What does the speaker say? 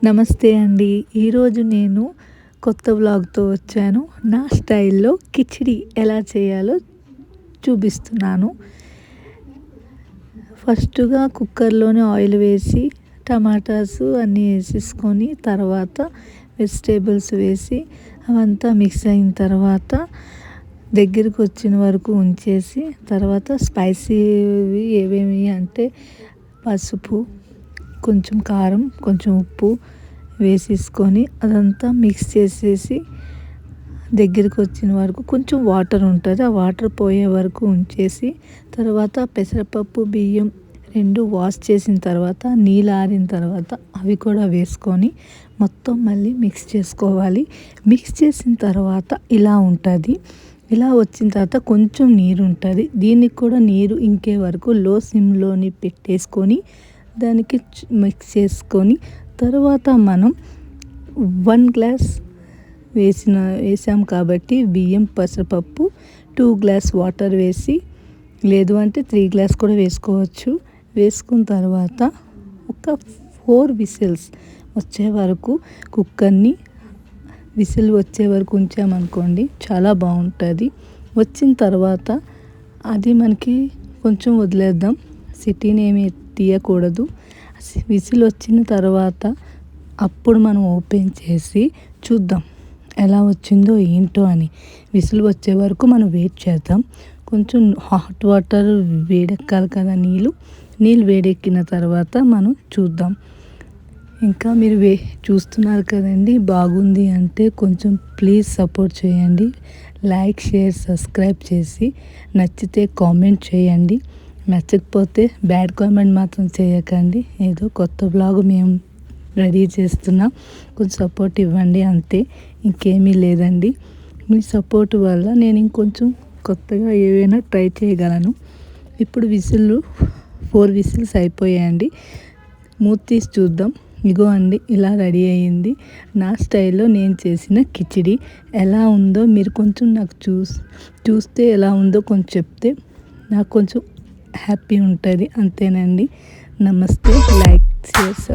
నమస్తే అండి. ఈరోజు నేను కొత్త వ్లాగ్‌తో వచ్చాను. నా స్టైల్‌లో కిచిడి ఎలా చేయాలో చూపిస్తున్నాను. ఫస్ట్‌గా కుక్కర్‌లోనే ఆయిల్ వేసి టమాటాస్ అన్నీ వేసేసుకొని తర్వాత వెజిటేబుల్స్ వేసి అవంతా మిక్స్ అయిన తర్వాత దగ్గరికి వచ్చిన వరకు ఉంచేసి తర్వాత స్పైసీవి ఏవేమి అంటే పసుపు, కొంచెం కారం, కొంచెం ఉప్పు వేసేసుకొని అదంతా మిక్స్ చేసేసి దగ్గరికి వచ్చిన వరకు కొంచెం వాటర్ ఉంటుంది, ఆ వాటర్ పోయే వరకు ఉంచేసి తర్వాత పెసరపప్పు బియ్యం 2 వాష్ చేసిన తర్వాత నీళ్ళు ఆరిన తర్వాత అవి కూడా వేసుకొని మొత్తం మళ్ళీ మిక్స్ చేసుకోవాలి. మిక్స్ చేసిన తర్వాత ఇలా ఉంటుంది. ఇలా వచ్చిన తర్వాత కొంచెం నీరు ఉంటుంది. దీనికి కూడా నీరు ఇంకే వరకు లో సిమ్లోని పెట్టేసుకొని దానికి మిక్స్ చేసుకొని తర్వాత మనం 1 గ్లాస్ వేసాం కాబట్టి బియ్యం పెసరపప్పు 2 గ్లాస్ వాటర్ వేసి లేదు అంటే 3 గ్లాస్ కూడా వేసుకోవచ్చు. వేసుకున్న తర్వాత ఒక 4 విసిల్స్ వచ్చే వరకు కుక్కర్ని విసిల్ వచ్చే వరకు ఉంచామనుకోండి చాలా బాగుంటుంది. వచ్చిన తర్వాత అది మనకి కొంచెం వదిలేద్దాం, సిటీని ఏమి తీయకూడదు. విసిల్ వచ్చిన తర్వాత అప్పుడు మనం ఓపెన్ చేసి చూద్దాం ఎలా వచ్చిందో ఏంటో అని. విసిల్ వచ్చే వరకు మనం వెయిట్ చేద్దాం. కొంచెం హాట్ వాటర్ వేడెక్కాలి కదా, నీళ్ళు వేడెక్కిన తర్వాత మనం చూద్దాం. ఇంకా మీరు చూస్తున్నారు కదండి, బాగుంది అంటే కొంచెం ప్లీజ్ సపోర్ట్ చేయండి. లైక్, షేర్, సబ్స్క్రైబ్ చేసి నచ్చితే కామెంట్ చేయండి. నచ్చకపోతే బ్యాడ్ కామెంట్ మాత్రం చేయకండి. ఏదో కొత్త బ్లాగ్ మేము రెడీ చేస్తున్నాం, కొంచెం సపోర్ట్ ఇవ్వండి అంతే, ఇంకేమీ లేదండి. మీ సపోర్ట్ వల్ల నేను ఇంకొంచెం కొత్తగా ఏవైనా ట్రై చేయగలను. ఇప్పుడు 4 విసిల్స్ అయిపోయాయండి. మూత తీసి చూద్దాం. ఇగో అండి, ఇలా రెడీ అయ్యింది నా స్టైల్లో నేను చేసిన కిచిడి. ఎలా ఉందో మీరు కొంచెం నాకు చూస్తే ఎలా ఉందో కొంచెం చెప్తే నాకు కొంచెం హ్యాపీ ఉంటుంది. అంతేనండి. నమస్తే. Like, share, subscribe.